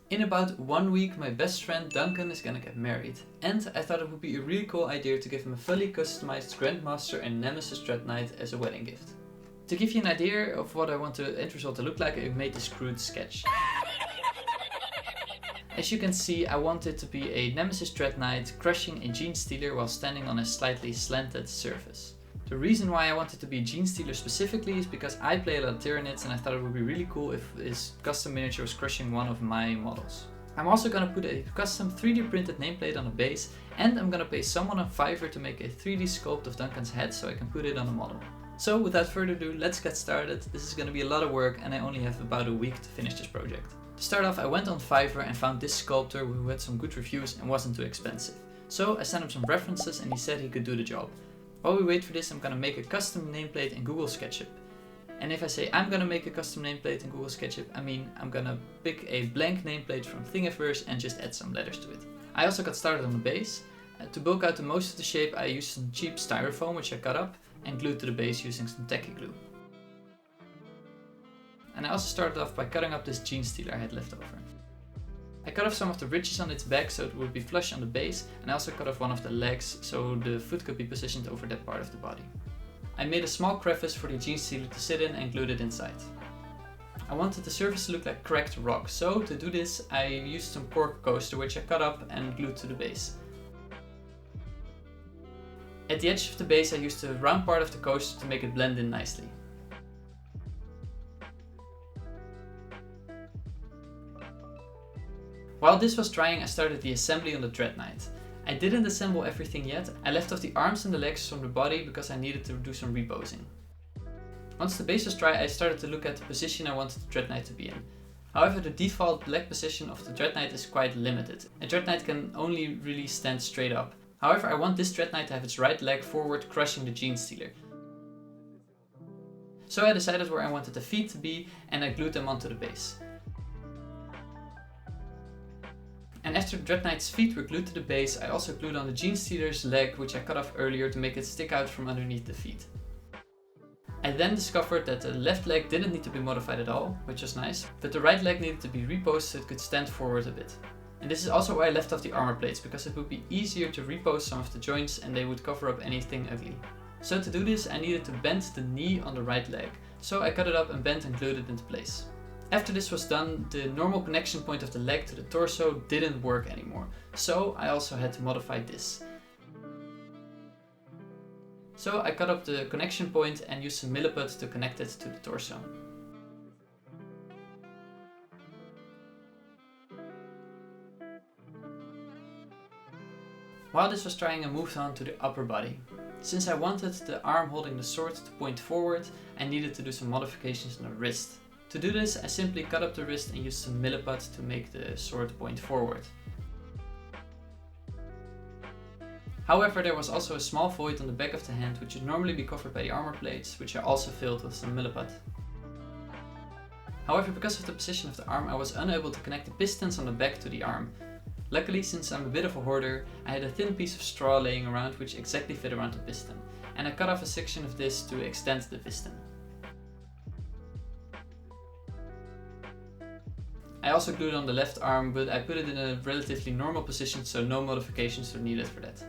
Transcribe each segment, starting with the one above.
In about 1 week, my best friend Duncan is gonna get married, and I thought it would be a really cool idea to give him a fully customized Grandmaster and Nemesis Dread Knight as a wedding gift. To give you an idea of what I want the end result to look like, I made this crude sketch. As you can see, I want it to be a Nemesis Dread Knight crushing a Genestealer while standing on a slightly slanted surface. The reason why I want it to be a Genestealer specifically is because I play a lot of Tyranids and I thought it would be really cool if this custom miniature was crushing one of my models. I'm also gonna put a custom 3D printed nameplate on the base, and I'm gonna pay someone on Fiverr to make a 3D sculpt of Duncan's head so I can put it on the model. So without further ado, let's get started. This is gonna be a lot of work and I only have about a week to finish this project. To start off, I went on Fiverr and found this sculptor who had some good reviews and wasn't too expensive. So I sent him some references and he said he could do the job. While we wait for this, I'm gonna make a custom nameplate in Google SketchUp. And if I say I'm gonna make a custom nameplate in Google SketchUp, I mean I'm gonna pick a blank nameplate from Thingiverse and just add some letters to it. I also got started on the base. To bulk out the most of the shape, I used some cheap styrofoam which I cut up and glued to the base using some tacky glue. And I also started off by cutting up this Genestealer I had left over. I cut off some of the ridges on its back so it would be flush on the base, and I also cut off one of the legs so the foot could be positioned over that part of the body. I made a small crevice for the Genestealer to sit in and glued it inside. I wanted the surface to look like cracked rock, so to do this I used some cork coaster which I cut up and glued to the base. At the edge of the base I used the round part of the coaster to make it blend in nicely. While this was drying, I started the assembly on the Dread Knight. I didn't assemble everything yet. I left off the arms and the legs from the body because I needed to do some reposing. Once the base was dry, I started to look at the position I wanted the Dread Knight to be in. However, the default leg position of the Dread Knight is quite limited. A Dread Knight can only really stand straight up. However, I want this Dread Knight to have its right leg forward, crushing the Genestealer. So I decided where I wanted the feet to be and I glued them onto the base. And after the Dread Knight's feet were glued to the base, I also glued on the Genestealer's leg, which I cut off earlier to make it stick out from underneath the feet. I then discovered that the left leg didn't need to be modified at all, which was nice, but the right leg needed to be reposed so it could stand forward a bit. And this is also why I left off the armor plates, because it would be easier to repose some of the joints and they would cover up anything ugly. So to do this I needed to bend the knee on the right leg, so I cut it up and bent and glued it into place. After this was done, the normal connection point of the leg to the torso didn't work anymore, so I also had to modify this. So I cut up the connection point and used some milliput to connect it to the torso. While this was drying, I moved on to the upper body. Since I wanted the arm holding the sword to point forward, I needed to do some modifications on the wrist. To do this, I simply cut up the wrist and used some milliput to make the sword point forward. However, there was also a small void on the back of the hand which would normally be covered by the armor plates, which I also filled with some milliput. However, because of the position of the arm, I was unable to connect the pistons on the back to the arm. Luckily, since I'm a bit of a hoarder, I had a thin piece of straw laying around which exactly fit around the piston, and I cut off a section of this to extend the piston. I also glued on the left arm, but I put it in a relatively normal position so no modifications were needed for that.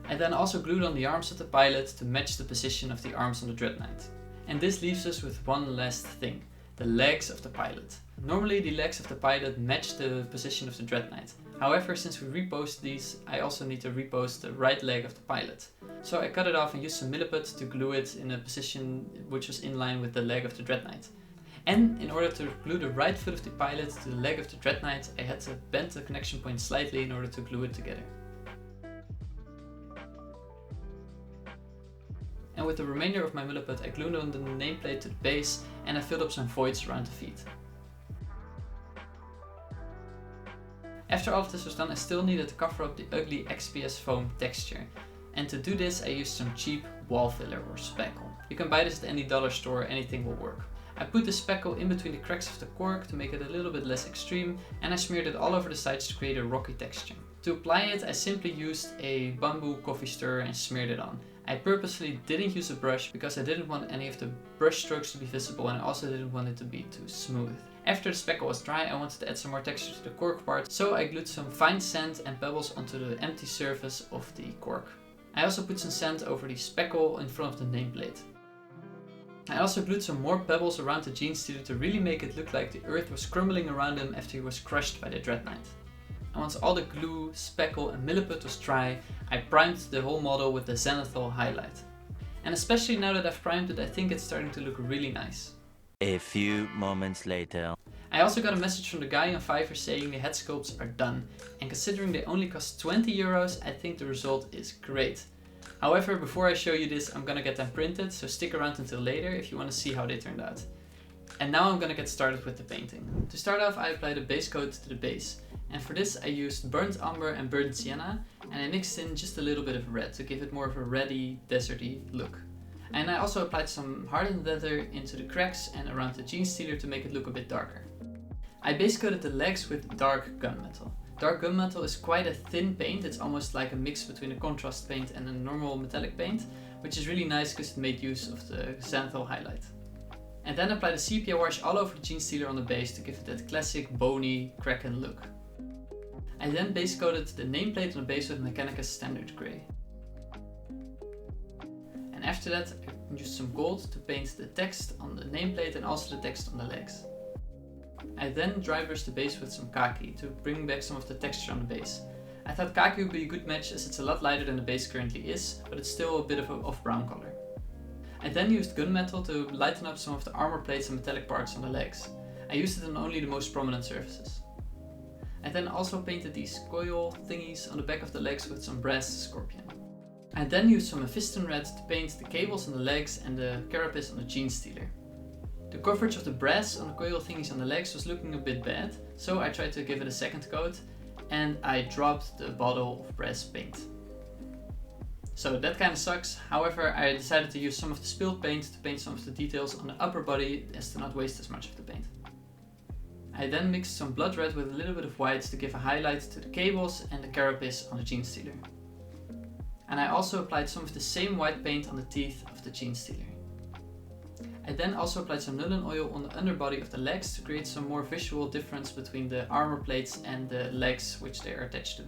I then also glued on the arms of the pilot to match the position of the arms on the Dread Knight. And this leaves us with one last thing, the legs of the pilot. Normally the legs of the pilot match the position of the Dread Knight. However, since we reposed these, I also need to repose the right leg of the pilot. So I cut it off and used some milliput to glue it in a position which was in line with the leg of the Dread Knight. And in order to glue the right foot of the pilot to the leg of the Dread Knight, I had to bend the connection point slightly in order to glue it together. And with the remainder of my milliput, I glued on the nameplate to the base and I filled up some voids around the feet. After all of this was done, I still needed to cover up the ugly XPS foam texture. And to do this, I used some cheap wall filler or spackle. You can buy this at any dollar store, anything will work. I put the spackle in between the cracks of the cork to make it a little bit less extreme, and I smeared it all over the sides to create a rocky texture. To apply it, I simply used a bamboo coffee stirrer and smeared it on. I purposely didn't use a brush because I didn't want any of the brush strokes to be visible and I also didn't want it to be too smooth. After the speckle was dry, I wanted to add some more texture to the cork part, so I glued some fine sand and pebbles onto the empty surface of the cork. I also put some sand over the speckle in front of the nameplate. I also glued some more pebbles around the Gene Stealer to really make it look like the earth was crumbling around him after he was crushed by the Dread Knight. And once all the glue, speckle and milliput was dry, I primed the whole model with the zenithal highlight. And especially now that I've primed it, I think it's starting to look really nice. A few moments later. I also got a message from the guy on Fiverr saying the head sculpts are done, and considering they only cost 20 euros, I think the result is great. However, before I show you this, I'm gonna get them printed, so stick around until later if you want to see how they turned out. And now I'm gonna get started with the painting. To start off, I applied a base coat to the base, and for this I used burnt umber and burnt sienna, and I mixed in just a little bit of red to give it more of a reddy, deserty look. And I also applied some hardened leather into the cracks and around the Gene Stealer to make it look a bit darker. I base coated the legs with dark gunmetal. Dark gunmetal is quite a thin paint, it's almost like a mix between a contrast paint and a normal metallic paint, which is really nice because it made use of the zenithal highlight. And then apply the sepia wash all over the Gene Stealer on the base to give it that classic bony, kraken look. I then base coated the nameplate on the base with Mechanicus Standard Grey. And after that I used some gold to paint the text on the nameplate and also the text on the legs. I then dry brushed the base with some khaki to bring back some of the texture on the base. I thought khaki would be a good match as it's a lot lighter than the base currently is, but it's still a bit of an off-brown color. I then used gunmetal to lighten up some of the armor plates and metallic parts on the legs. I used it on only the most prominent surfaces. I then also painted these coil thingies on the back of the legs with some brass scorpion. I then used some Mephiston red to paint the cables on the legs and the carapace on the Gene Stealer. The coverage of the brass on the coil thingies on the legs was looking a bit bad, so I tried to give it a second coat and I dropped the bottle of brass paint. So that kind of sucks, however I decided to use some of the spilled paint to paint some of the details on the upper body as to not waste as much of the paint. I then mixed some blood red with a little bit of white to give a highlight to the cables and the carapace on the Gene Stealer. And I also applied some of the same white paint on the teeth of the Gene Stealer. I then also applied some Nuln oil on the underbody of the legs to create some more visual difference between the armor plates and the legs which they are attached to.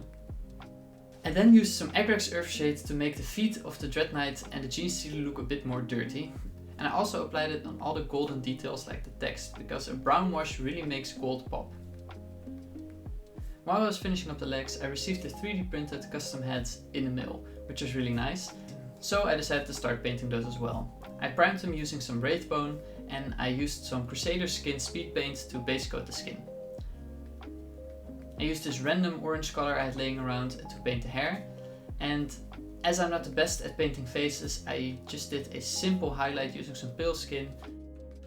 I then used some Agrax Earthshade to make the feet of the Dread Knight and the Gene Stealer look a bit more dirty. And I also applied it on all the golden details like the text, because a brown wash really makes gold pop. While I was finishing up the legs, I received the 3D printed custom heads in the mail, which was really nice. So I decided to start painting those as well. I primed them using some Wraithbone and I used some Crusader Skin speed paint to base coat the skin. I used this random orange color I had laying around to paint the hair, and as I'm not the best at painting faces, I just did a simple highlight using some pale skin.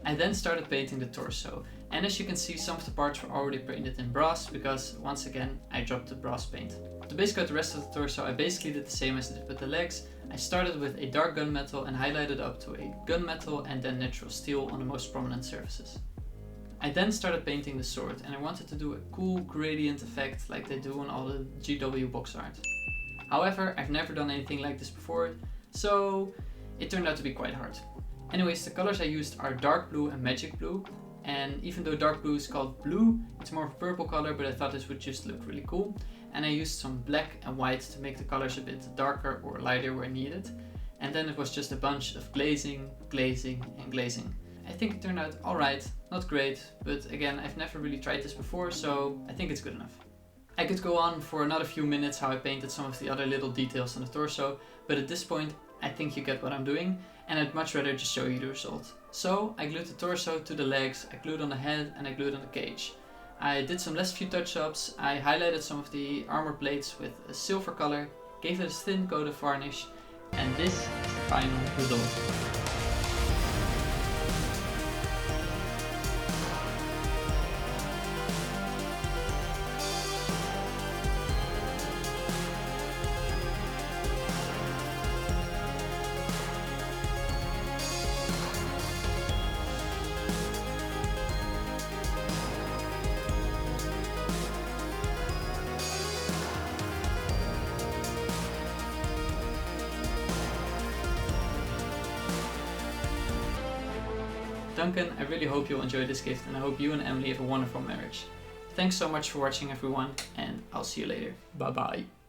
I then started painting the torso, and as you can see, some of the parts were already painted in brass because once again I dropped the brass paint. To base coat the rest of the torso, I basically did the same as I did with the legs. I started with a dark gunmetal and highlighted up to a gunmetal and then natural steel on the most prominent surfaces. I then started painting the sword and I wanted to do a cool gradient effect like they do on all the GW box art. However, I've never done anything like this before, so it turned out to be quite hard. Anyways, the colors I used are dark blue and magic blue, and even though dark blue is called blue, it's more of a purple color, but I thought this would just look really cool. And I used some black and white to make the colors a bit darker or lighter where needed. And then it was just a bunch of glazing, glazing and glazing. I think it turned out alright, not great, but again, I've never really tried this before, so I think it's good enough. I could go on for another few minutes how I painted some of the other little details on the torso, but at this point I think you get what I'm doing, and I'd much rather just show you the result. So I glued the torso to the legs, I glued on the head and I glued on the cage. I did some last few touch-ups, I highlighted some of the armor plates with a silver color, gave it a thin coat of varnish, and this is the final result. Duncan, I really hope you'll enjoy this gift, and I hope you and Emily have a wonderful marriage. Thanks so much for watching, everyone, and I'll see you later. Bye bye.